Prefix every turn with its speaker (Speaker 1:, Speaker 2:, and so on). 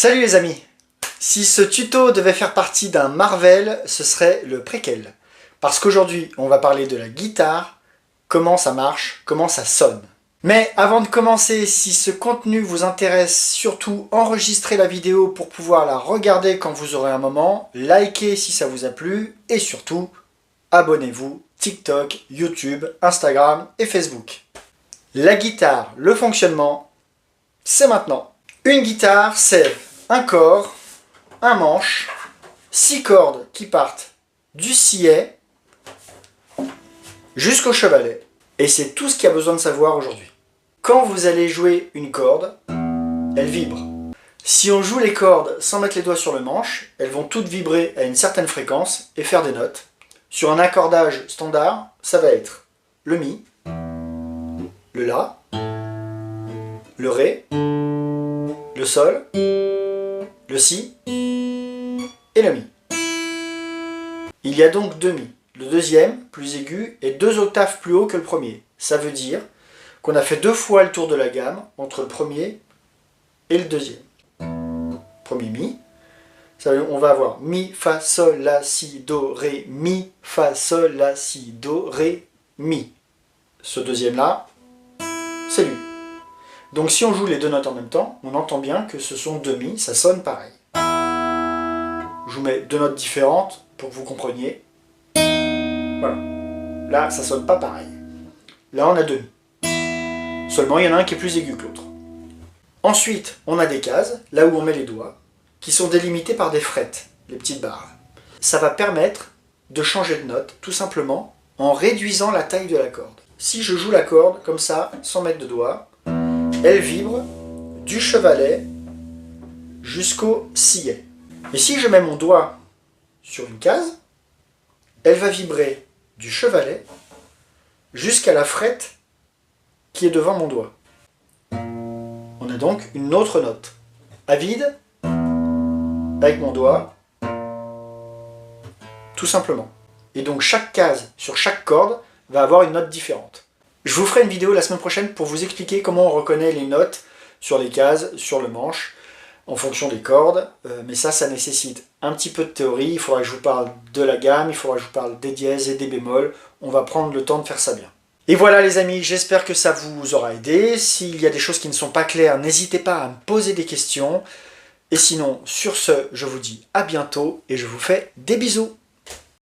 Speaker 1: Salut les amis! Si ce tuto devait faire partie d'un Marvel, ce serait le préquel. Parce qu'aujourd'hui, on va parler de la guitare, comment ça marche, comment ça sonne. Mais avant de commencer, si ce contenu vous intéresse, surtout enregistrez la vidéo pour pouvoir la regarder quand vous aurez un moment, likez si ça vous a plu, et surtout, abonnez-vous, TikTok, YouTube, Instagram et Facebook. La guitare, le fonctionnement, c'est maintenant. Une guitare, c'est un corps, un manche, 6 cordes qui partent du sillet jusqu'au chevalet. Et c'est tout ce qu'il y a besoin de savoir aujourd'hui. Quand vous allez jouer une corde, elle vibre. Si on joue les cordes sans mettre les doigts sur le manche, elles vont toutes vibrer à une certaine fréquence et faire des notes. Sur un accordage standard, ça va être le Mi, le La, le Ré, le Sol, le Si et le Mi. Il y a donc deux Mi. Le deuxième, plus aigu, est 2 octaves plus haut que le premier. Ça veut dire qu'on a fait 2 fois le tour de la gamme entre le premier et le deuxième. Premier Mi. On va avoir Mi, Fa, Sol, La, Si, Do, Ré, Mi, Fa, Sol, La, Si, Do, Ré, Mi. Ce deuxième-là, c'est lui. Donc si on joue les deux notes en même temps, on entend bien que ce sont 2 Mi, ça sonne pareil. Je vous mets 2 notes différentes pour que vous compreniez. Voilà. Là, ça sonne pas pareil. Là, on a 2 Mi. Seulement, il y en a un qui est plus aigu que l'autre. Ensuite, on a des cases, là où on met les doigts, qui sont délimitées par des frettes, les petites barres. Ça va permettre de changer de note, tout simplement, en réduisant la taille de la corde. Si je joue la corde, comme ça, sans mettre de doigts, elle vibre du chevalet jusqu'au sillet. Et si je mets mon doigt sur une case, elle va vibrer du chevalet jusqu'à la frette qui est devant mon doigt. On a donc une autre note. À vide, avec mon doigt, tout simplement. Et donc chaque case sur chaque corde va avoir une note différente. Je vous ferai une vidéo la semaine prochaine pour vous expliquer comment on reconnaît les notes sur les cases, sur le manche, en fonction des cordes, mais ça nécessite un petit peu de théorie. Il faudra que je vous parle de la gamme, il faudra que je vous parle des dièses et des bémols. On va prendre le temps de faire ça bien. Et voilà les amis, j'espère que ça vous aura aidé. S'il y a des choses qui ne sont pas claires, n'hésitez pas à me poser des questions. Et sinon, sur ce, je vous dis à bientôt et je vous fais des bisous.